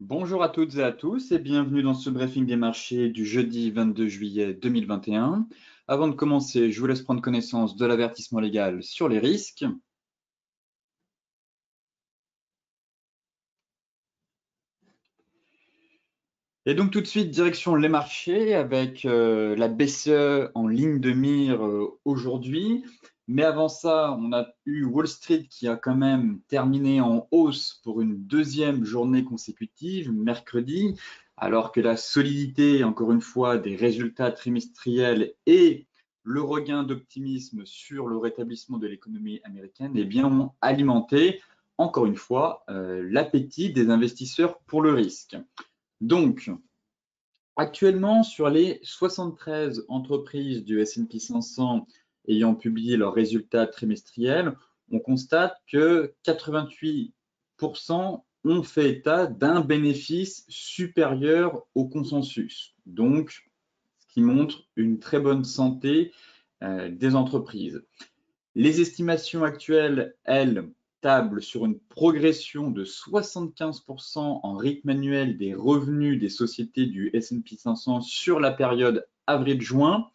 Bonjour à toutes et à tous et bienvenue dans ce briefing des marchés du jeudi 22 juillet 2021. Avant de commencer, je vous laisse prendre connaissance de l'avertissement légal sur les risques. Et donc tout de suite, direction les marchés avec la BCE en ligne de mire aujourd'hui. Mais avant ça, on a eu Wall Street qui a quand même terminé en hausse pour une deuxième journée consécutive, mercredi, alors que la solidité, encore une fois, des résultats trimestriels et le regain d'optimisme sur le rétablissement de l'économie américaine eh bien, ont alimenté, encore une fois, l'appétit des investisseurs pour le risque. Donc, actuellement, sur les 73 entreprises du S&P 500 ayant publié leurs résultats trimestriels, on constate que 88% ont fait état d'un bénéfice supérieur au consensus. Donc, ce qui montre une très bonne santé des entreprises. Les estimations actuelles, elles, tablent sur une progression de 75% en rythme annuel des revenus des sociétés du S&P 500 sur la période avril-juin,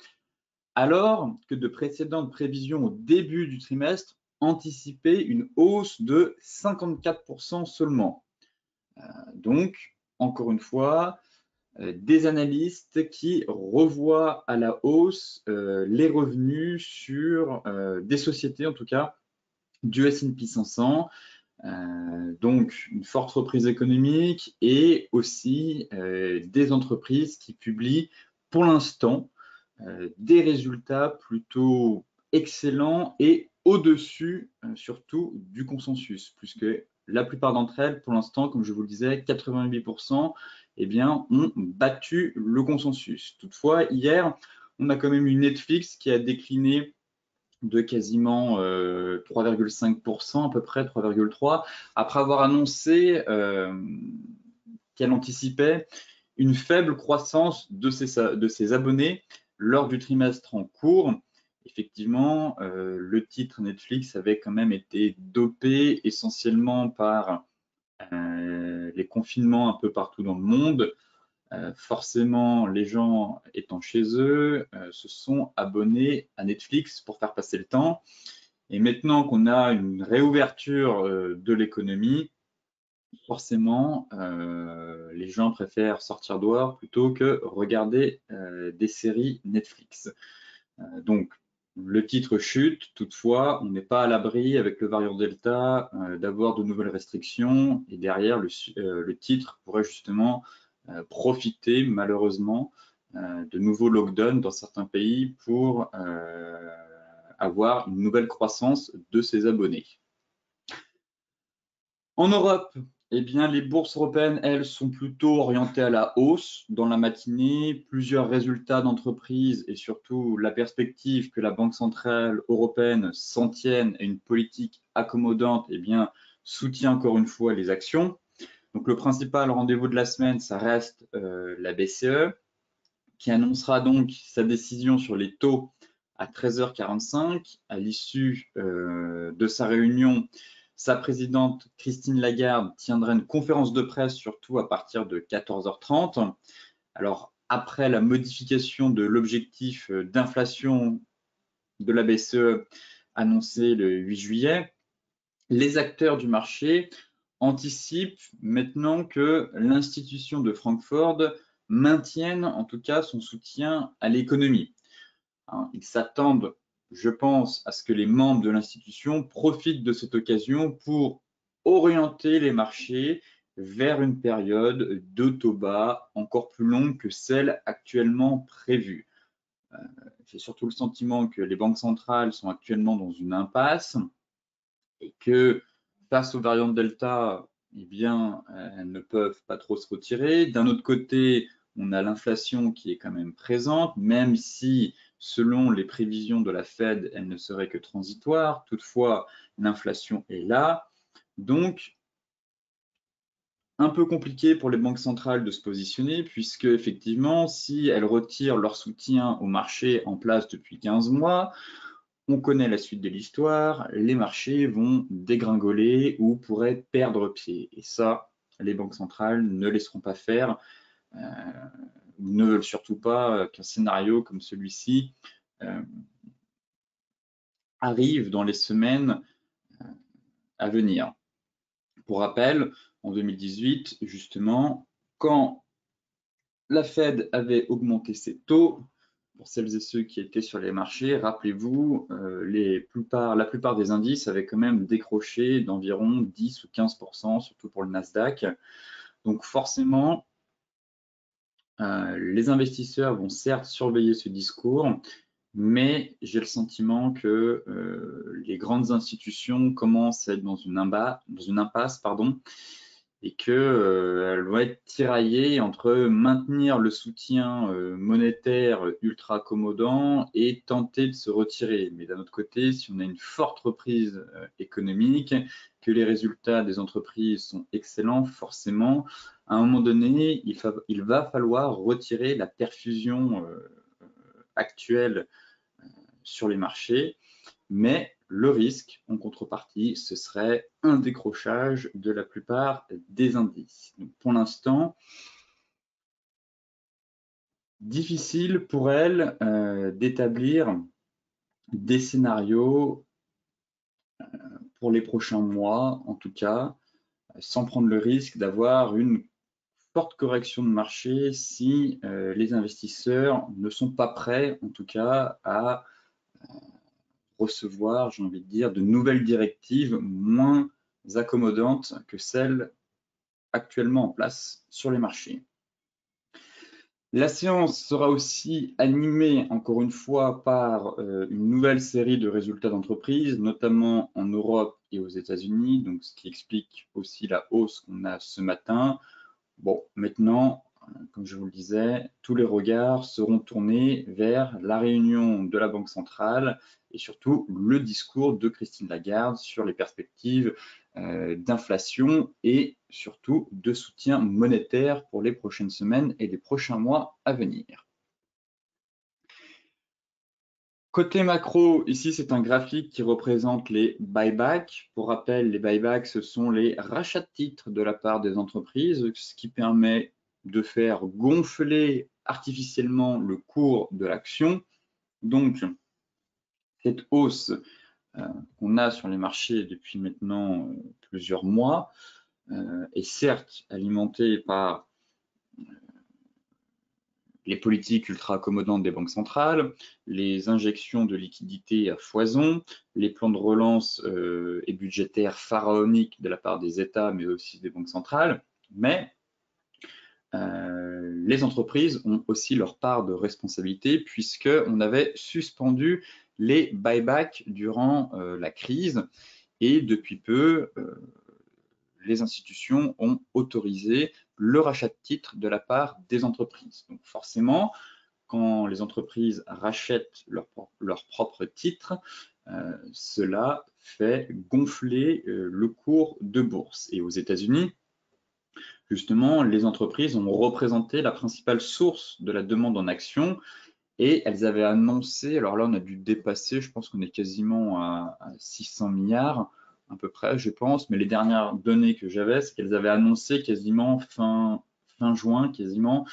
alors que de précédentes prévisions au début du trimestre anticipaient une hausse de 54% seulement. Donc, encore une fois, des analystes qui revoient à la hausse les revenus sur des sociétés, en tout cas, du S&P 500, donc une forte reprise économique et aussi des entreprises qui publient pour l'instant des résultats plutôt excellents et au-dessus surtout du consensus, puisque la plupart d'entre elles, pour l'instant, comme je vous le disais, 88%, eh bien, ont battu le consensus. Toutefois, hier, on a quand même eu Netflix qui a décliné de quasiment 3,5%, à peu près 3,3%, après avoir annoncé qu'elle anticipait une faible croissance de ses abonnés lors du trimestre en cours. Effectivement, le titre Netflix avait quand même été dopé essentiellement par les confinements un peu partout dans le monde. Forcément, les gens étant chez eux se sont abonnés à Netflix pour faire passer le temps. Et maintenant qu'on a une réouverture de l'économie, forcément, les gens préfèrent sortir dehors plutôt que regarder des séries Netflix. Donc, le titre chute, toutefois, on n'est pas à l'abri avec le variant Delta d'avoir de nouvelles restrictions et derrière, le titre pourrait justement profiter malheureusement de nouveaux lockdowns dans certains pays pour avoir une nouvelle croissance de ses abonnés. En Europe, eh bien, les bourses européennes, elles, sont plutôt orientées à la hausse dans la matinée. Plusieurs résultats d'entreprises et surtout la perspective que la Banque centrale européenne s'en tienne à une politique accommodante, eh bien, soutient encore une fois les actions. Donc, le principal rendez-vous de la semaine, ça reste la BCE, qui annoncera donc sa décision sur les taux à 13h45 à l'issue de sa réunion. Sa présidente Christine Lagarde tiendra une conférence de presse surtout à partir de 14h30. Alors après la modification de l'objectif d'inflation de la BCE annoncé le 8 juillet, les acteurs du marché anticipent maintenant que l'institution de Francfort maintienne en tout cas son soutien à l'économie. Ils s'attendent, je pense, à ce que les membres de l'institution profitent de cette occasion pour orienter les marchés vers une période de taux bas encore plus longue que celle actuellement prévue. J'ai surtout le sentiment que les banques centrales sont actuellement dans une impasse et que face aux variantes Delta, eh bien, elles ne peuvent pas trop se retirer. D'un autre côté, on a l'inflation qui est quand même présente, même si, selon les prévisions de la Fed, elle ne serait que transitoire. Toutefois, l'inflation est là. Donc, un peu compliqué pour les banques centrales de se positionner, puisque effectivement, si elles retirent leur soutien au marché en place depuis 15 mois, on connaît la suite de l'histoire, les marchés vont dégringoler ou pourraient perdre pied. Et ça, les banques centrales ne laisseront pas faire, ne veulent surtout pas qu'un scénario comme celui-ci arrive dans les semaines à venir. Pour rappel, en 2018, justement, quand la Fed avait augmenté ses taux, pour celles et ceux qui étaient sur les marchés, rappelez-vous, la plupart des indices avaient quand même décroché d'environ 10 ou 15%, surtout pour le Nasdaq. Donc forcément, les investisseurs vont certes surveiller ce discours, mais j'ai le sentiment que les grandes institutions commencent à être dans une impasse, et qu'elles vont être tiraillées entre maintenir le soutien monétaire ultra accommodant et tenter de se retirer. Mais d'un autre côté, si on a une forte reprise économique, que les résultats des entreprises sont excellents, forcément, à un moment donné, il va falloir retirer la perfusion actuelle sur les marchés, mais le risque, en contrepartie, ce serait un décrochage de la plupart des indices. Donc, pour l'instant, difficile pour elle d'établir des scénarios pour les prochains mois, en tout cas, sans prendre le risque d'avoir une forte correction de marché si les investisseurs ne sont pas prêts, en tout cas, à recevoir, j'ai envie de dire, de nouvelles directives moins accommodantes que celles actuellement en place sur les marchés. La séance sera aussi animée, encore une fois, par une nouvelle série de résultats d'entreprise, notamment en Europe et aux États-Unis, donc ce qui explique aussi la hausse qu'on a ce matin. Bon, maintenant, comme je vous le disais, tous les regards seront tournés vers la réunion de la Banque centrale et surtout le discours de Christine Lagarde sur les perspectives d'inflation et surtout de soutien monétaire pour les prochaines semaines et les prochains mois à venir. Côté macro, ici, c'est un graphique qui représente les buybacks. Pour rappel, les buybacks, ce sont les rachats de titres de la part des entreprises, ce qui permet de faire gonfler artificiellement le cours de l'action. Donc, cette hausse qu'on a sur les marchés depuis maintenant plusieurs mois est certes alimentée par les politiques ultra accommodantes des banques centrales, les injections de liquidités à foison, les plans de relance et budgétaires pharaoniques de la part des États, mais aussi des banques centrales. Mais les entreprises ont aussi leur part de responsabilité puisqu'on avait suspendu les buybacks durant la crise et depuis peu, les institutions ont autorisé le rachat de titres de la part des entreprises. Donc forcément, quand les entreprises rachètent leurs propres titres, cela fait gonfler le cours de bourse. Et aux États-Unis, justement, les entreprises ont représenté la principale source de la demande en actions et elles avaient annoncé, alors là on a dû dépasser, je pense qu'on est quasiment à 600 milliards à peu près, je pense, mais les dernières données que j'avais, c'est qu'elles avaient annoncé quasiment fin juin, quasiment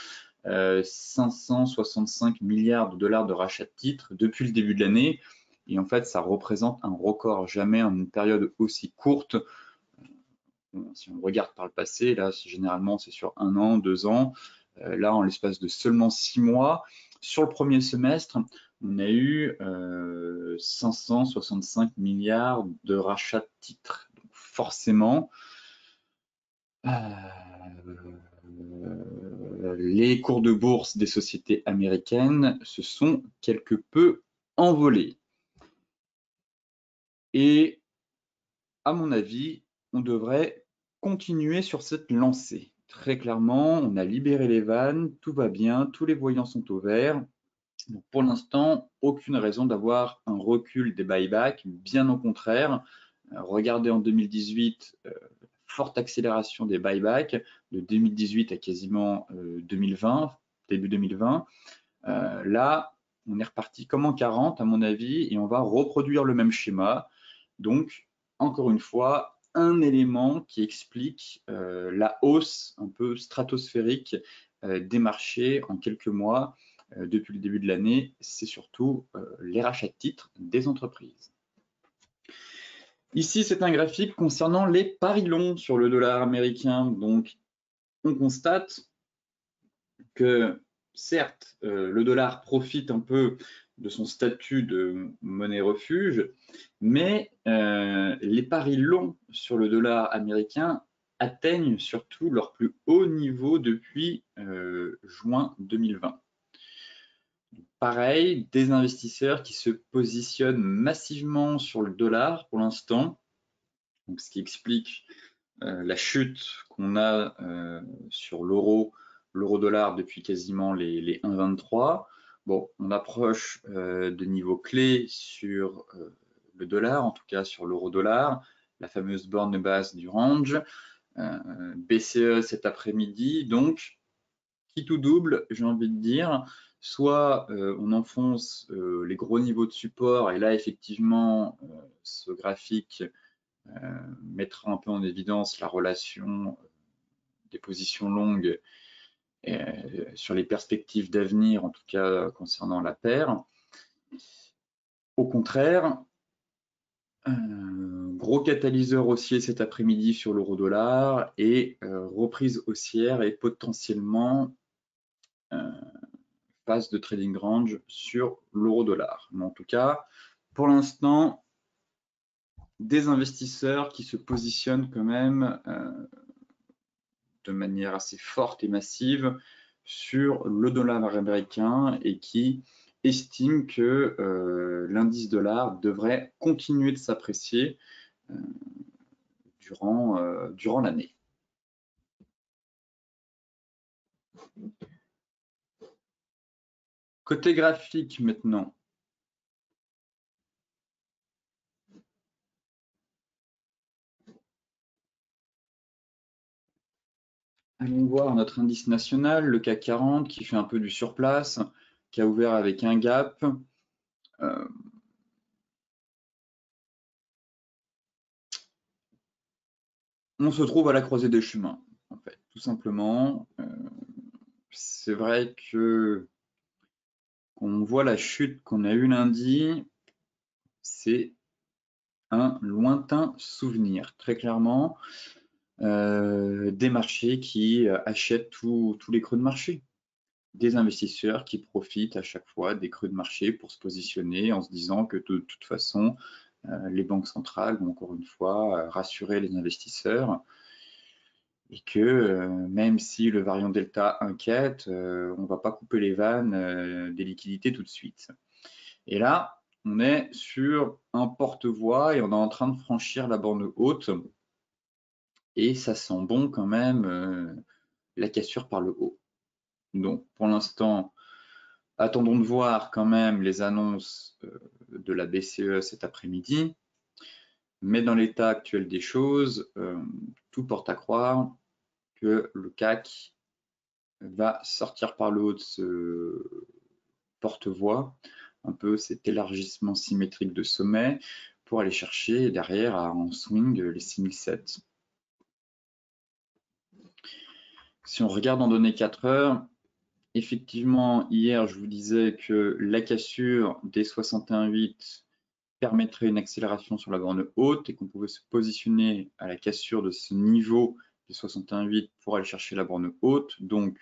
565 milliards de dollars de rachat de titres depuis le début de l'année. Et en fait, ça représente un record. Jamais en une période aussi courte. Si on regarde par le passé, là, généralement, c'est sur 1 an, 2 ans. Là, en l'espace de seulement 6 mois, sur le premier semestre, on a eu 565 milliards de rachats de titres. Donc forcément, les cours de bourse des sociétés américaines se sont quelque peu envolés. Et à mon avis, on devrait continuer sur cette lancée. Très clairement, on a libéré les vannes, tout va bien, tous les voyants sont au vert. Donc pour l'instant, aucune raison d'avoir un recul des buybacks, bien au contraire. Regardez en 2018, forte accélération des buybacks de 2018 à quasiment 2020, début 2020. Là, on est reparti comme en 40 à mon avis et on va reproduire le même schéma. Donc, encore une fois, un élément qui explique la hausse un peu stratosphérique des marchés en quelques mois depuis le début de l'année, c'est surtout les rachats de titres des entreprises. Ici, c'est un graphique concernant les paris longs sur le dollar américain. Donc, on constate que, certes, le dollar profite un peu de son statut de monnaie refuge, mais les paris longs sur le dollar américain atteignent surtout leur plus haut niveau depuis juin 2020. Pareil, des investisseurs qui se positionnent massivement sur le dollar pour l'instant, donc ce qui explique la chute qu'on a sur l'euro-dollar depuis quasiment les 1,23. Bon, on approche de niveaux clés sur le dollar, en tout cas sur l'euro-dollar, la fameuse borne basse du range, BCE cet après-midi, donc qui tout double, j'ai envie de dire, soit on enfonce les gros niveaux de support, et là effectivement ce graphique mettra un peu en évidence la relation des positions longues sur les perspectives d'avenir, en tout cas concernant la paire. Au contraire, gros catalyseur haussier cet après-midi sur l'euro-dollar et reprise haussière et potentiellement phase de trading range sur l'euro-dollar. Mais en tout cas, pour l'instant, des investisseurs qui se positionnent quand même de manière assez forte et massive sur le dollar américain et qui estiment que l'indice dollar devrait continuer de s'apprécier durant l'année. Côté graphique maintenant. Allons voir notre indice national, le CAC 40, qui fait un peu du surplace, qui a ouvert avec un gap. On se trouve à la croisée des chemins, en fait, tout simplement. C'est vrai que quand on voit la chute qu'on a eue lundi, c'est un lointain souvenir, très clairement, des marchés qui achètent tous les creux de marché. Des investisseurs qui profitent à chaque fois des creux de marché pour se positionner en se disant que de toute façon, les banques centrales vont encore une fois rassurer les investisseurs et que même si le variant Delta inquiète, on ne va pas couper les vannes des liquidités tout de suite. Et là, on est sur un porte-voie et on est en train de franchir la borne haute et ça sent bon quand même la cassure par le haut. Donc pour l'instant, attendons de voir quand même les annonces de la BCE cet après-midi. Mais dans l'état actuel des choses, tout porte à croire que le CAC va sortir par le haut de ce porte-voie, un peu cet élargissement symétrique de sommet, pour aller chercher derrière en swing les 6007. Si on regarde en données 4 heures, effectivement, hier, je vous disais que la cassure des 61,8 permettrait une accélération sur la borne haute et qu'on pouvait se positionner à la cassure de ce niveau des 61,8 pour aller chercher la borne haute. Donc,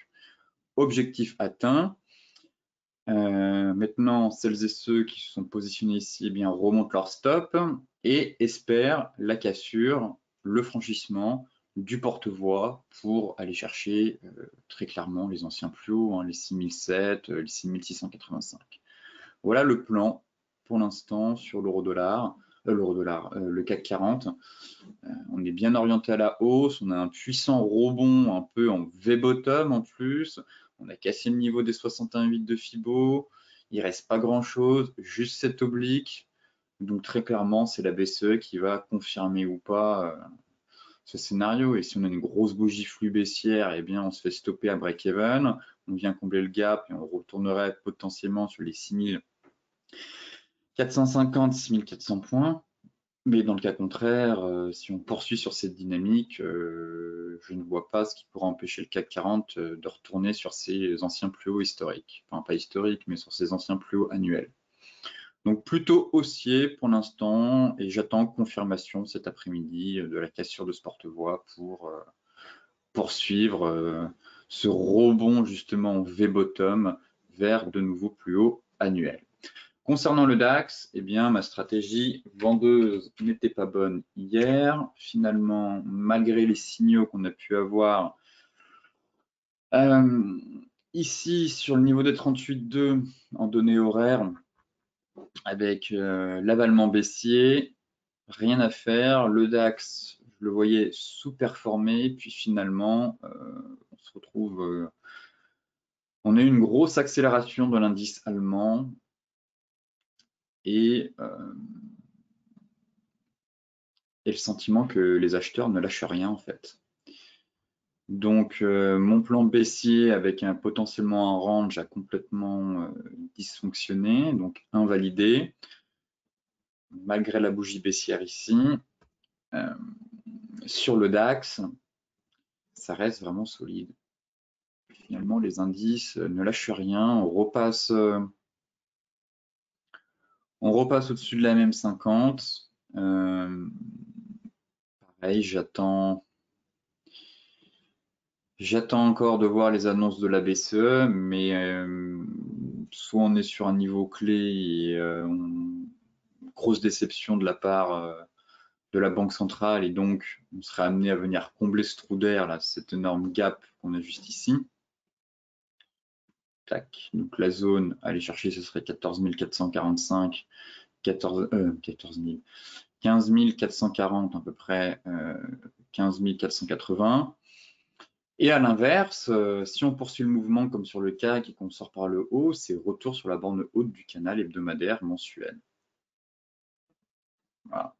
objectif atteint. Maintenant, celles et ceux qui se sont positionnés ici eh bien, remontent leur stop et espèrent la cassure, le franchissement du porte-voie pour aller chercher très clairement les anciens plus hauts, les 6007, les 6685. Voilà le plan pour l'instant sur l'euro-dollar, le CAC 40. On est bien orienté à la hausse, on a un puissant rebond un peu en V-bottom en plus. On a cassé le niveau des 61,8 de Fibo. Il ne reste pas grand-chose, juste cette oblique. Donc très clairement, c'est la BCE qui va confirmer ou pas ce scénario. Et si on a une grosse bougie flux baissière, eh bien on se fait stopper à break-even. On vient combler le gap et on retournerait potentiellement sur les 6450, 6400 points. Mais dans le cas contraire, si on poursuit sur cette dynamique, je ne vois pas ce qui pourra empêcher le CAC 40 de retourner sur ses anciens plus hauts historiques. Enfin, pas historiques, mais sur ses anciens plus hauts annuels. Donc plutôt haussier pour l'instant, et j'attends confirmation cet après-midi de la cassure de ce porte-voix pour poursuivre ce rebond justement V-bottom vers de nouveaux plus hauts annuels. Concernant le DAX, eh bien, ma stratégie vendeuse n'était pas bonne hier. Finalement, malgré les signaux qu'on a pu avoir, ici sur le niveau des 38,2 en données horaires, avec l'avalement baissier, rien à faire. Le DAX, je le voyais sous-performer, puis finalement, on se retrouve, on a eu une grosse accélération de l'indice allemand et le sentiment que les acheteurs ne lâchent rien en fait. Donc mon plan baissier avec potentiellement un range a complètement dysfonctionné, donc invalidé, malgré la bougie baissière ici. Sur le DAX, ça reste vraiment solide. Finalement, les indices ne lâchent rien, on repasse au-dessus de la même 50. Pareil, j'attends encore de voir les annonces de la BCE, mais soit on est sur un niveau clé et grosse déception de la part de la Banque centrale, et donc on serait amené à venir combler ce trou d'air, là, cet énorme gap qu'on a juste ici. Tac. Donc la zone à aller chercher, ce serait 14 445, 15 440 à peu près, 15 480. Et à l'inverse, si on poursuit le mouvement comme sur le CAC et qu'on sort par le haut, c'est retour sur la borne haute du canal hebdomadaire mensuel. Voilà.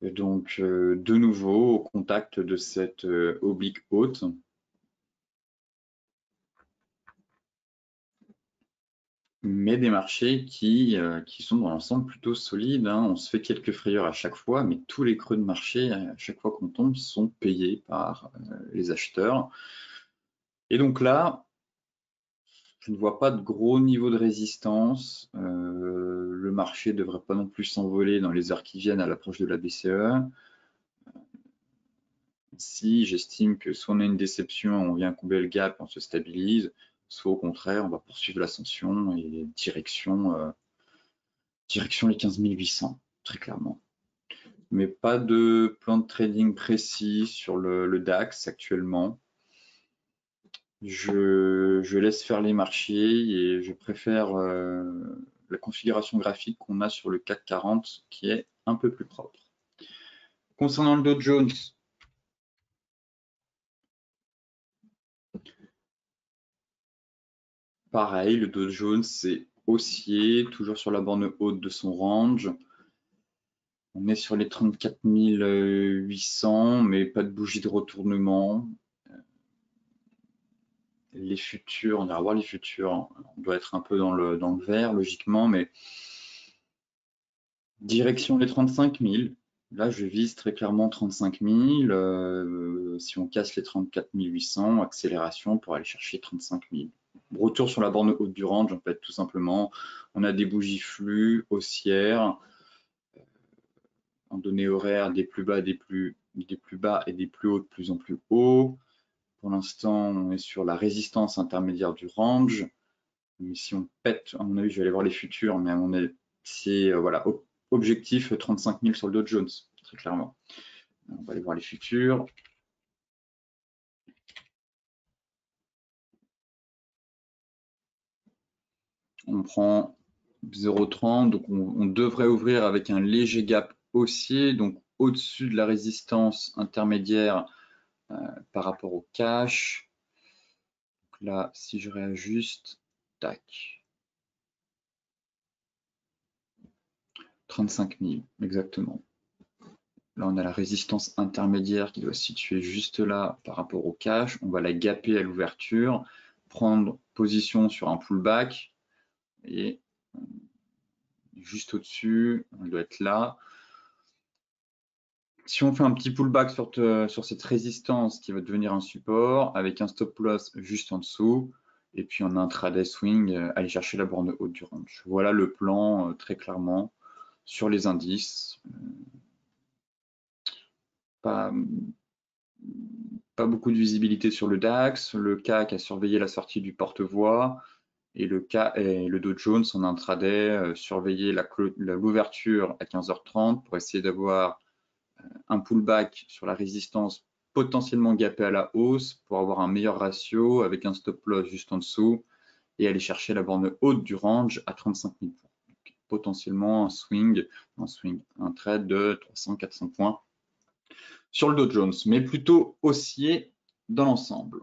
Et donc, de nouveau, au contact de cette oblique haute. Mais des marchés qui sont dans l'ensemble plutôt solides, hein. On se fait quelques frayeurs à chaque fois, mais tous les creux de marché, à chaque fois qu'on tombe, sont payés par les acheteurs. Et donc là, je ne vois pas de gros niveau de résistance. Le marché ne devrait pas non plus s'envoler dans les heures qui viennent à l'approche de la BCE. Si j'estime que soit on a une déception, on vient combler le gap, on se stabilise, soit au contraire, on va poursuivre l'ascension et direction les 15 800, très clairement. Mais pas de plan de trading précis sur le DAX actuellement. Je laisse faire les marchés et je préfère la configuration graphique qu'on a sur le CAC 40 qui est un peu plus propre. Concernant le Dow Jones, pareil, le Dow Jones c'est haussier, toujours sur la borne haute de son range. On est sur les 34 800, mais pas de bougie de retournement. Les futurs, on ira voir les futurs. On doit être un peu dans le vert, logiquement, mais direction les 35 000. Là, je vise très clairement 35 000. Si on casse les 34 800, accélération pour aller chercher 35 000. Retour sur la borne haute du range, en fait, tout simplement. On a des bougies flux haussières en données horaires, des plus bas, des plus bas et des plus hauts de plus en plus hauts. Pour l'instant, on est sur la résistance intermédiaire du range. Mais si on pète, à mon avis, je vais aller voir les futurs, mais à mon avis, c'est voilà, objectif 35 000 sur le Dow Jones, très clairement. On va aller voir les futurs. On prend 0,30, donc on devrait ouvrir avec un léger gap haussier, donc au-dessus de la résistance intermédiaire par rapport au cash. Donc là, si je réajuste, tac. 35 000, exactement. Là, on a la résistance intermédiaire qui doit se situer juste là par rapport au cash. On va la gaper à l'ouverture, prendre position sur un pullback et juste au-dessus, on doit être là. Si on fait un petit pullback sur cette résistance qui va devenir un support avec un stop loss juste en dessous, et puis on a un intraday swing, aller chercher la borne haute du range. Voilà le plan très clairement sur les indices. Pas beaucoup de visibilité sur le DAX, le CAC a surveillé la sortie du porte-voix, et le Dow Jones en intraday surveillait l'ouverture à 15h30 pour essayer d'avoir un pullback sur la résistance potentiellement gapé à la hausse pour avoir un meilleur ratio avec un stop loss juste en dessous et aller chercher la borne haute du range à 35 000 points. Donc, potentiellement un trade de 300-400 points sur le Dow Jones, mais plutôt haussier dans l'ensemble.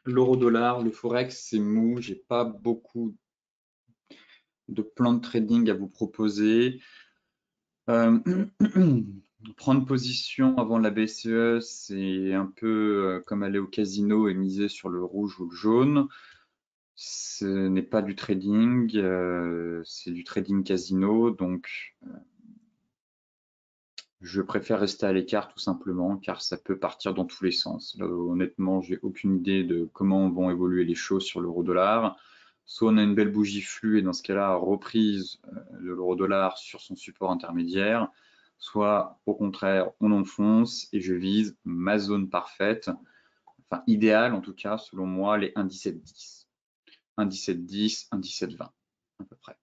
L'euro-dollar, le forex, c'est mou. J'ai pas beaucoup de plans de trading à vous proposer. Prendre position avant la BCE, c'est un peu comme aller au casino et miser sur le rouge ou le jaune. Ce n'est pas du trading, c'est du trading casino, donc je préfère rester à l'écart tout simplement, car ça peut partir dans tous les sens. Là, honnêtement, j'ai aucune idée de comment vont évoluer les choses sur l'euro-dollar. Soit on a une belle bougie flux et dans ce cas-là, reprise de l'euro-dollar sur son support intermédiaire, soit au contraire, on enfonce et je vise ma zone parfaite, enfin idéale en tout cas, selon moi, les 1,1710. 1,1710, 1,1720 à peu près.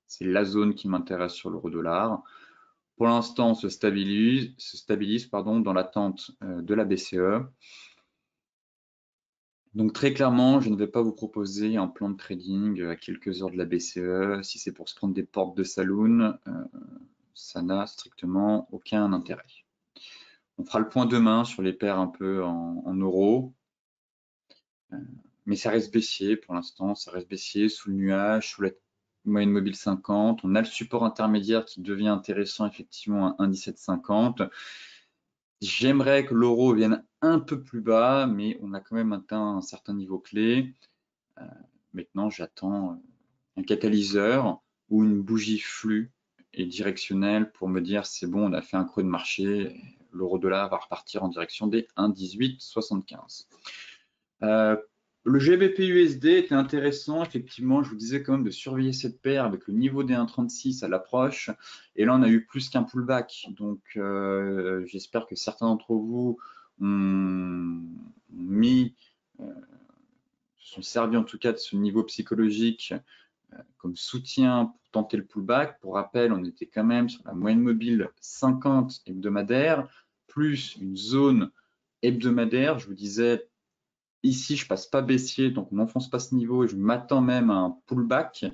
C'est la zone qui m'intéresse sur l'euro-dollar. Pour l'instant, on se stabilise dans l'attente de la BCE. Donc très clairement, je ne vais pas vous proposer un plan de trading à quelques heures de la BCE. Si c'est pour se prendre des portes de saloon, ça n'a strictement aucun intérêt. On fera le point demain sur les paires un peu en euros. Mais ça reste baissier pour l'instant, ça reste baissier sous le nuage, sous la moyenne mobile 50. On a le support intermédiaire qui devient intéressant effectivement à 1,1750. J'aimerais que l'euro vienne un peu plus bas, mais on a quand même atteint un certain niveau clé. Maintenant, j'attends un catalyseur ou une bougie flux et directionnelle pour me dire c'est bon, on a fait un creux de marché, l'euro-dollar va repartir en direction des 1,1875. Le GBP-USD était intéressant, effectivement, je vous disais quand même de surveiller cette paire avec le niveau des 1,36 à l'approche, et là on a eu plus qu'un pullback, donc j'espère que certains d'entre vous ont mis, se sont servis en tout cas de ce niveau psychologique comme soutien pour tenter le pullback. Pour rappel, on était quand même sur la moyenne mobile 50 hebdomadaire, plus une zone hebdomadaire, je vous disais. Ici, je passe pas baissier, donc on n'enfonce pas ce niveau et je m'attends même à un pullback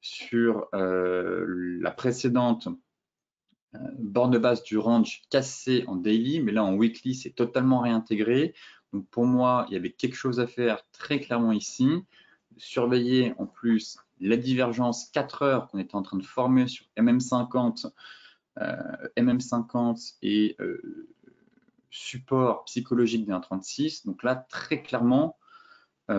sur la précédente borne basse du range cassée en daily, mais là en weekly, c'est totalement réintégré. Donc pour moi, il y avait quelque chose à faire très clairement ici. Surveiller en plus la divergence 4 heures qu'on était en train de former sur MM50, et support psychologique des 1,36. Donc là, très clairement, il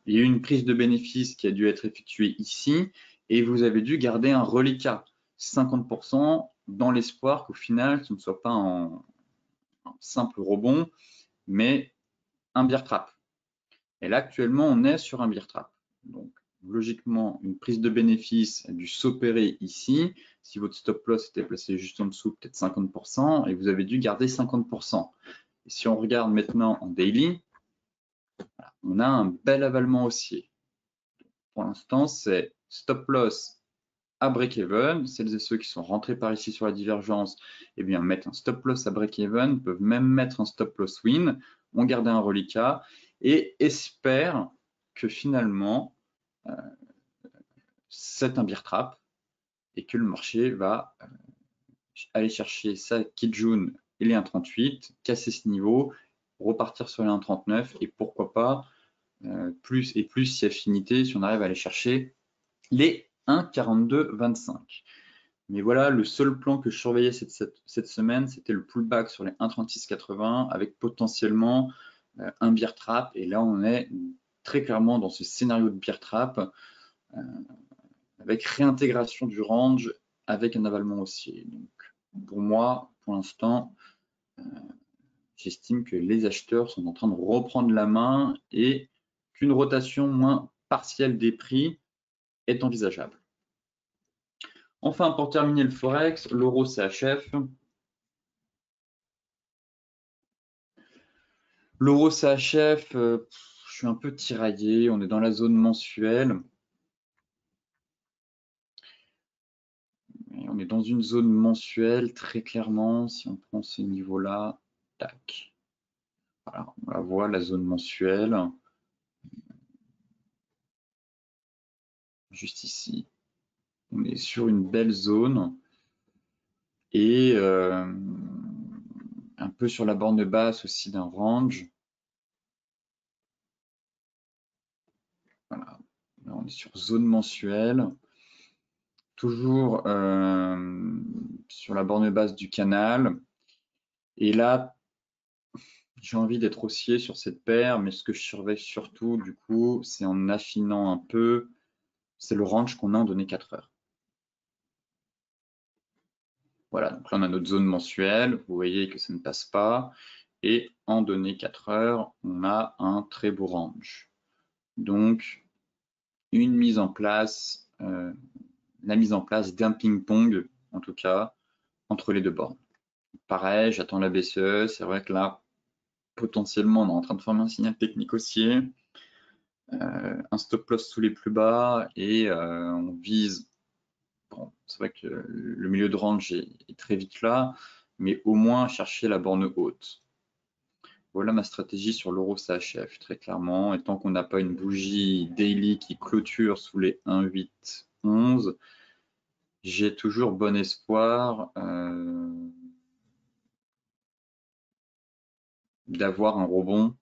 y a eu une prise de bénéfice qui a dû être effectuée ici et vous avez dû garder un reliquat 50% dans l'espoir qu'au final, ce ne soit pas un simple rebond, mais un bear trap. Et là, actuellement, on est sur un bear trap. Donc, logiquement, une prise de bénéfice a dû s'opérer ici. Si votre stop loss était placé juste en dessous, peut-être 50%, et vous avez dû garder 50%. Et si on regarde maintenant en daily, on a un bel avalement haussier. Pour l'instant, c'est stop loss à break-even. Celles et ceux qui sont rentrés par ici sur la divergence, eh bien, mettent un stop loss à break-even, peuvent même mettre un stop loss win, ont gardé un reliquat et espèrent que finalement, c'est un bear trap et que le marché va aller chercher sa Kijun et les 1,38, casser ce niveau, repartir sur les 1,39 et pourquoi pas plus et plus si affinité si on arrive à aller chercher les 1,4225. Mais voilà, le seul plan que je surveillais cette semaine, c'était le pullback sur les 1,3680 avec potentiellement un bear trap. Et là, on est très clairement dans ce scénario de bear trap avec réintégration du range avec un avalement haussier. Donc, pour moi, pour l'instant, j'estime que les acheteurs sont en train de reprendre la main et qu'une rotation moins partielle des prix est envisageable. Enfin, pour terminer le Forex, l'euro CHF. L'euro CHF, je suis un peu tiraillé, on est dans la zone mensuelle. Et on est dans une zone mensuelle, très clairement, si on prend ce niveau-là, tac. Voilà, on la voit, la zone mensuelle. Juste ici. On est sur une belle zone. Et un peu sur la borne basse aussi d'un range. Voilà. Là, on est sur zone mensuelle. Toujours sur la borne basse du canal. Et là, j'ai envie d'être haussier sur cette paire, mais ce que je surveille surtout, du coup, c'est en affinant un peu, c'est le range qu'on a en données 4 heures. Voilà, donc là, on a notre zone mensuelle. Vous voyez que ça ne passe pas. Et en données 4 heures, on a un très beau range. Donc, une mise en place, la mise en place d'un ping-pong, en tout cas, entre les deux bornes. Pareil, j'attends la BCE. C'est vrai que là, potentiellement, on est en train de former un signal technique haussier, un stop loss sous les plus bas et on vise. Bon, c'est vrai que le milieu de range est très vite là, mais au moins chercher la borne haute. Voilà ma stratégie sur l'euro CHF, très clairement. Et tant qu'on n'a pas une bougie daily qui clôture sous les 1,811, j'ai toujours bon espoir d'avoir un rebond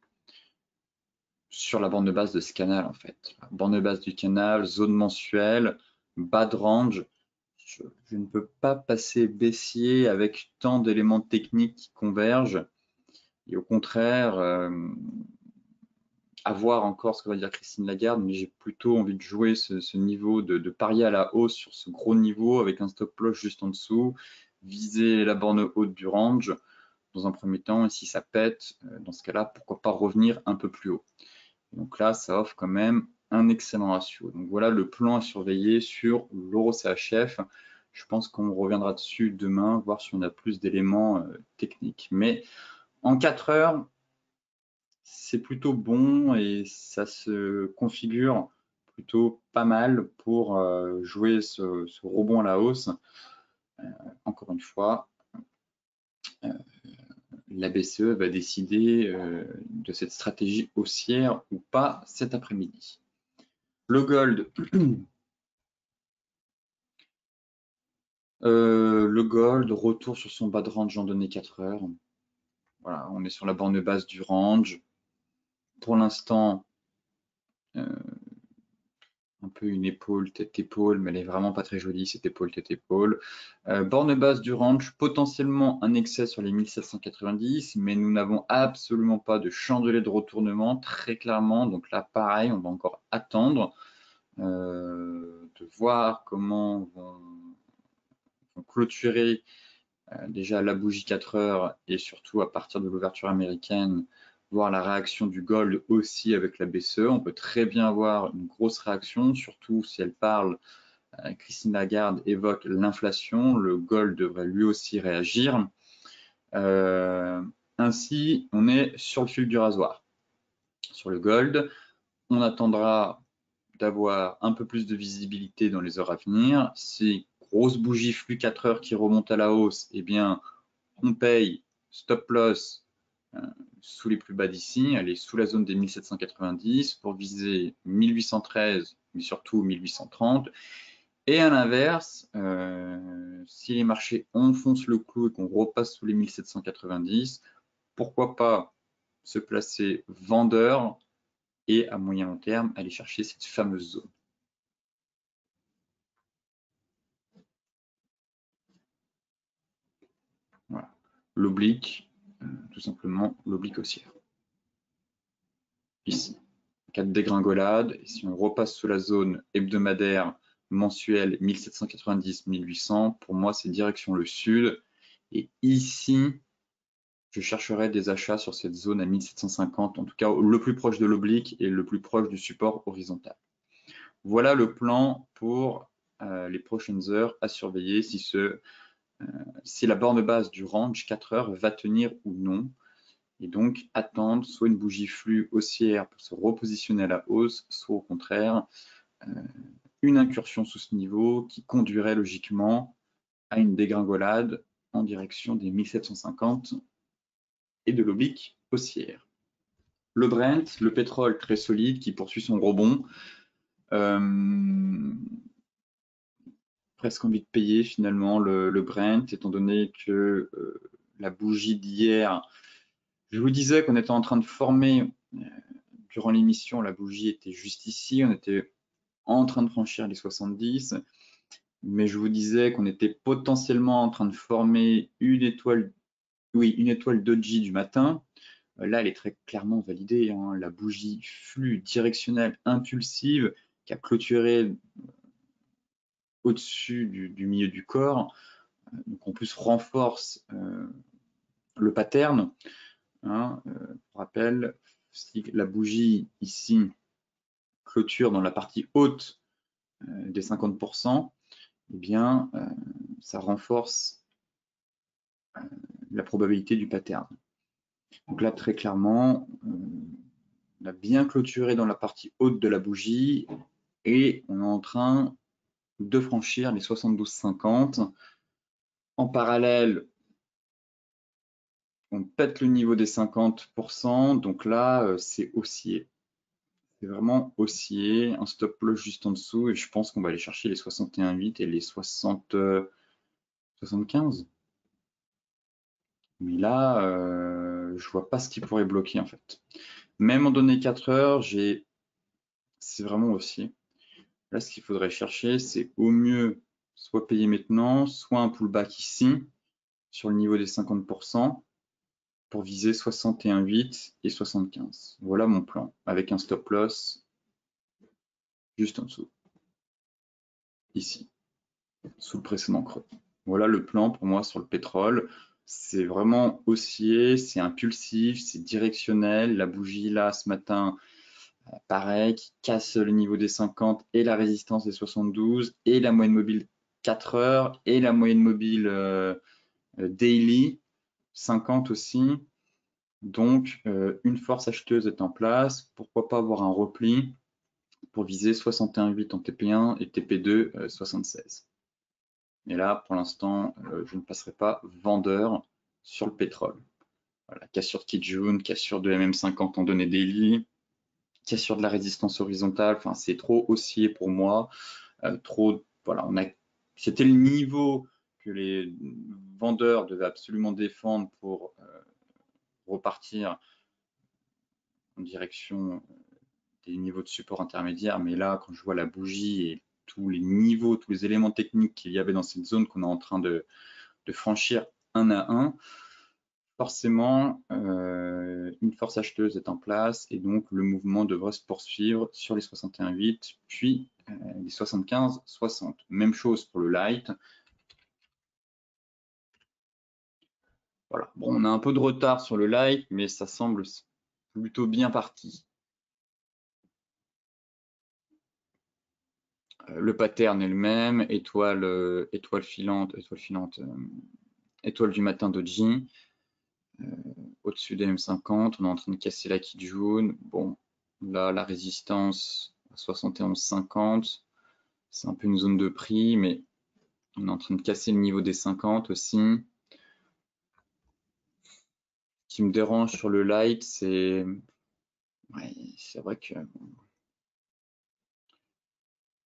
sur la bande de base de ce canal, en fait. La bande de base du canal, zone mensuelle, bas de range. Je ne peux pas passer baissier avec tant d'éléments techniques qui convergent. Et au contraire, à voir encore ce que va dire Christine Lagarde, mais j'ai plutôt envie de jouer ce niveau, de parier à la hausse sur ce gros niveau avec un stop loss juste en dessous, viser la borne haute du range dans un premier temps, et si ça pète, dans ce cas-là, pourquoi pas revenir un peu plus haut. Donc là, ça offre quand même un excellent ratio. Donc voilà le plan à surveiller sur l'euro CHF. Je pense qu'on reviendra dessus demain, voir si on a plus d'éléments techniques. Mais en 4 heures, c'est plutôt bon et ça se configure plutôt pas mal pour jouer ce rebond à la hausse. Encore une fois, la BCE va décider de cette stratégie haussière ou pas cet après-midi. Le gold, retour sur son bas de range en données 4 heures. Voilà, on est sur la borne basse du range. Pour l'instant, un peu une épaule, tête-épaule, mais elle est vraiment pas très jolie, cette épaule, tête-épaule. Borne basse du range, potentiellement un excès sur les 1790, mais nous n'avons absolument pas de chandelier de retournement, très clairement. Donc là, pareil, on va encore attendre de voir comment vont clôturer déjà la bougie 4 heures et surtout à partir de l'ouverture américaine, voir la réaction du gold aussi avec la BCE. On peut très bien avoir une grosse réaction, surtout si elle parle, Christine Lagarde évoque l'inflation, le gold devrait lui aussi réagir. Ainsi, on est sur le fil du rasoir. Sur le gold, on attendra d'avoir un peu plus de visibilité dans les heures à venir. Ces grosses bougies flux 4 heures qui remontent à la hausse, eh bien, on paye stop loss sous les plus bas d'ici, elle est sous la zone des 1790 pour viser 1813, mais surtout 1830. Et à l'inverse, si les marchés enfoncent le clou et qu'on repasse sous les 1790, pourquoi pas se placer vendeur et à moyen long terme aller chercher cette fameuse zone. Voilà. L'oblique, tout simplement l'oblique haussière. Ici, cas de dégringolade, et si on repasse sous la zone hebdomadaire mensuelle 1790-1800, pour moi c'est direction le sud, Et ici, je chercherai des achats sur cette zone à 1750, en tout cas le plus proche de l'oblique et le plus proche du support horizontal. Voilà le plan pour les prochaines heures à surveiller si la borne basse du range 4 heures va tenir ou non. Et donc attendre soit une bougie flux haussière pour se repositionner à la hausse, soit au contraire une incursion sous ce niveau qui conduirait logiquement à une dégringolade en direction des 1750 et de l'oblique haussière. Le Brent, le pétrole très solide qui poursuit son rebond. Presque envie de payer finalement le Brent, étant donné que la bougie d'hier, je vous disais qu'on était en train de former, durant l'émission, la bougie était juste ici, on était en train de franchir les 70, mais je vous disais qu'on était potentiellement en train de former une étoile doji du matin. Là, elle est très clairement validée, hein, la bougie flux directionnelle impulsive qui a clôturé au-dessus du milieu du corps, donc en plus renforce le pattern. Hein, pour rappel, si la bougie ici clôture dans la partie haute des 50%, eh bien, ça renforce la probabilité du pattern. Donc là, très clairement, on a bien clôturé dans la partie haute de la bougie et on est en train de franchir les 72,50. En parallèle, on pète le niveau des 50%, donc là, c'est haussier. C'est vraiment haussier, un stop loss juste en dessous, et je pense qu'on va aller chercher les 61,8 et les 75. Mais là, je vois pas ce qui pourrait bloquer en fait. Même en données 4 heures, c'est vraiment haussier. Là, ce qu'il faudrait chercher, c'est au mieux soit payer maintenant, soit un pullback ici, sur le niveau des 50%, pour viser 61,8 et 75. Voilà mon plan, avec un stop loss juste en dessous, ici, sous le précédent creux. Voilà le plan pour moi sur le pétrole. C'est vraiment haussier, c'est impulsif, c'est directionnel. La bougie là, ce matin, pareil, qui casse le niveau des 50 et la résistance des 72 et la moyenne mobile 4 heures et la moyenne mobile daily 50 aussi. Donc, une force acheteuse est en place. Pourquoi pas avoir un repli pour viser 61,8 en TP1 et TP2 76. Et là, pour l'instant, je ne passerai pas vendeur sur le pétrole. Voilà, cassure de Kijun, cassure de MM50 en données daily, cassure de la résistance horizontale. Enfin, c'est trop haussier pour moi. Voilà, c'était le niveau que les vendeurs devaient absolument défendre pour repartir en direction des niveaux de support intermédiaires. Mais là, quand je vois la bougie et tous les niveaux, tous les éléments techniques qu'il y avait dans cette zone qu'on est en train de franchir un à un, forcément, une force acheteuse est en place et donc le mouvement devrait se poursuivre sur les 61,8 puis les 75,60. Même chose pour le light. Voilà. Bon, on a un peu de retard sur le light, mais ça semble plutôt bien parti. Le pattern est le même, étoile filante, étoile du matin doji. Au-dessus des M50, on est en train de casser la Kijun. Bon, là, la résistance à 71,50, c'est un peu une zone de prix, mais on est en train de casser le niveau des 50 aussi. Ce qui me dérange sur le light, c'est vrai que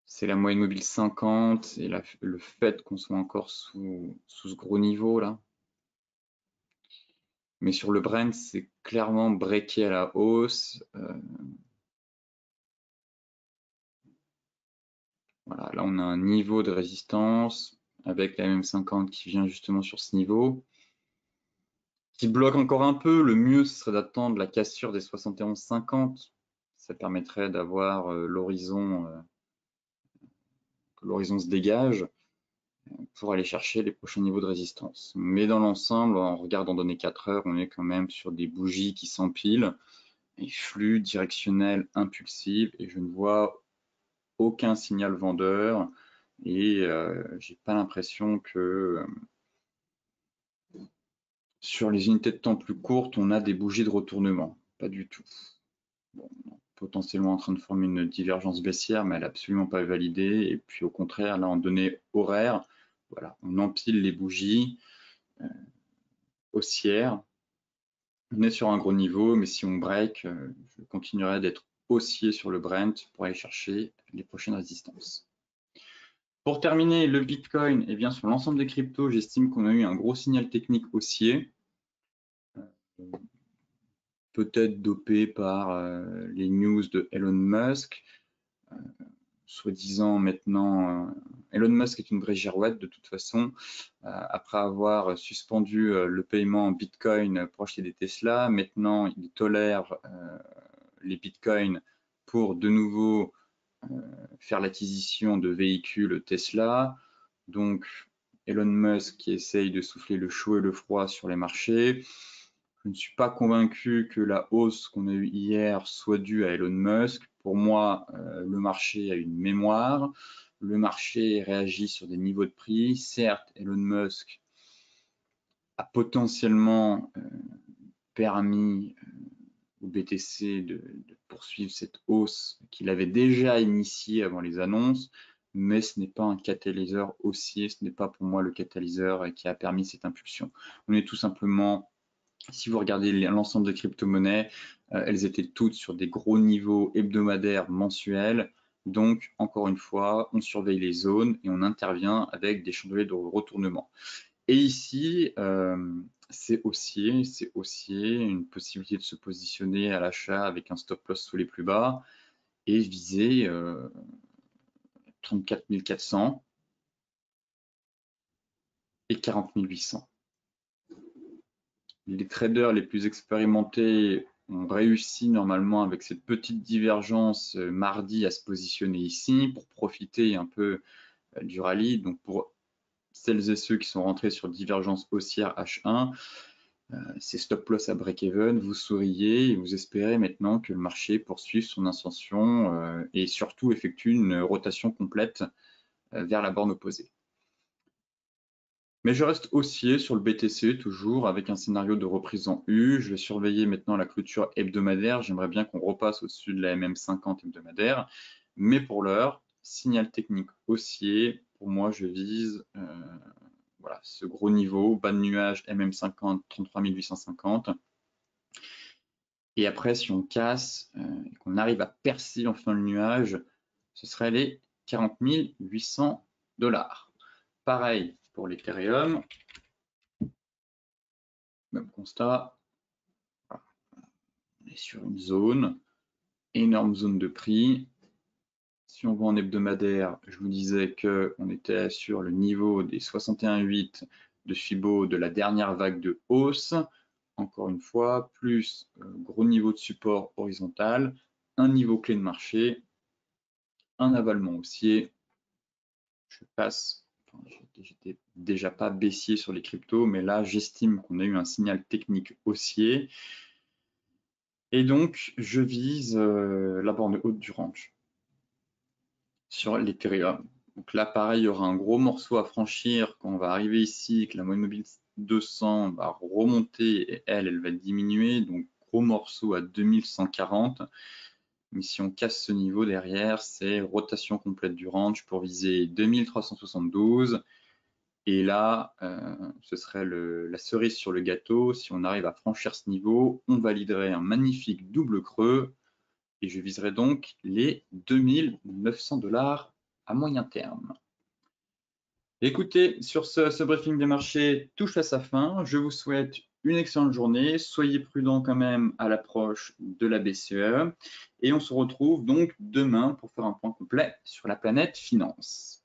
c'est la moyenne mobile 50 et le fait qu'on soit encore sous ce gros niveau là. Mais sur le Brent, c'est clairement breaké à la hausse. Voilà, là on a un niveau de résistance avec la MM50 qui vient justement sur ce niveau, qui bloque encore un peu. Le mieux, ce serait d'attendre la cassure des 71,50. Ça permettrait d'avoir l'horizon, que l'horizon se dégage. pour aller chercher les prochains niveaux de résistance. Mais dans l'ensemble, en regardant données 4 heures, on est quand même sur des bougies qui s'empilent, et flux directionnel impulsif, et je ne vois aucun signal vendeur, et j'ai pas l'impression que sur les unités de temps plus courtes, on a des bougies de retournement. Pas du tout. Bon, potentiellement en train de former une divergence baissière, mais elle n'est absolument pas validée. Et puis au contraire, là en données horaires, voilà, on empile les bougies haussières. On est sur un gros niveau, mais si on break, je continuerai d'être haussier sur le Brent pour aller chercher les prochaines résistances. Pour terminer, le Bitcoin, eh bien, sur l'ensemble des cryptos, j'estime qu'on a eu un gros signal technique haussier, peut-être dopé par les news de Elon Musk, soi-disant maintenant, Elon Musk est une vraie girouette de toute façon, après avoir suspendu le paiement en Bitcoin pour acheter des Tesla, maintenant il tolère les Bitcoins pour de nouveau faire l'acquisition de véhicules Tesla. Donc Elon Musk qui essaye de souffler le chaud et le froid sur les marchés. Je ne suis pas convaincu que la hausse qu'on a eue hier soit due à Elon Musk. Pour moi, le marché a une mémoire. Le marché réagit sur des niveaux de prix. Certes, Elon Musk a potentiellement permis au BTC de poursuivre cette hausse qu'il avait déjà initiée avant les annonces, mais ce n'est pas un catalyseur haussier, ce n'est pas pour moi le catalyseur qui a permis cette impulsion. On est tout simplement, si vous regardez l'ensemble des crypto-monnaies, elles étaient toutes sur des gros niveaux hebdomadaires, mensuels. Donc, encore une fois, on surveille les zones et on intervient avec des chandeliers de retournement. Et ici, c'est haussier, une possibilité de se positionner à l'achat avec un stop loss sous les plus bas et viser 34 400 et 40 800. Les traders les plus expérimentés ont réussi normalement avec cette petite divergence mardi à se positionner ici pour profiter un peu du rallye. Donc pour celles et ceux qui sont rentrés sur divergence haussière H1, c'est stop loss à break-even, vous souriez et vous espérez maintenant que le marché poursuive son ascension et surtout effectue une rotation complète vers la borne opposée. Mais je reste haussier sur le BTC toujours avec un scénario de reprise en U. Je vais surveiller maintenant la clôture hebdomadaire. J'aimerais bien qu'on repasse au-dessus de la MM50 hebdomadaire. Mais pour l'heure, signal technique haussier. Pour moi, je vise voilà, ce gros niveau, bas de nuage MM50, 33 850. Et après, si on casse et qu'on arrive à percer enfin le nuage, ce serait les 40 800 $. Pareil pour l'Ethereum. Même constat. On est sur une zone, énorme zone de prix. Si on va en hebdomadaire, je vous disais qu'on était sur le niveau des 61,8 de Fibo de la dernière vague de hausse. Encore une fois, plus gros niveau de support horizontal, un niveau clé de marché, un avalement haussier. Je passe, j'étais déjà pas baissier sur les cryptos, mais là j'estime qu'on a eu un signal technique haussier. Et donc je vise la borne haute du range sur l'Ethereum. Donc là, pareil, il y aura un gros morceau à franchir quand on va arriver ici, que la moyenne mobile 200 va remonter et elle va diminuer. Donc, gros morceau à 2140. Mais si on casse ce niveau derrière, c'est rotation complète du range pour viser 2372. Et là, ce serait la cerise sur le gâteau. Si on arrive à franchir ce niveau, on validerait un magnifique double creux. Et je viserai donc les 2900 $ à moyen terme. Écoutez, sur ce briefing des marchés touche à sa fin. Je vous souhaite une excellente journée. Soyez prudents quand même à l'approche de la BCE. Et on se retrouve donc demain pour faire un point complet sur la planète finance.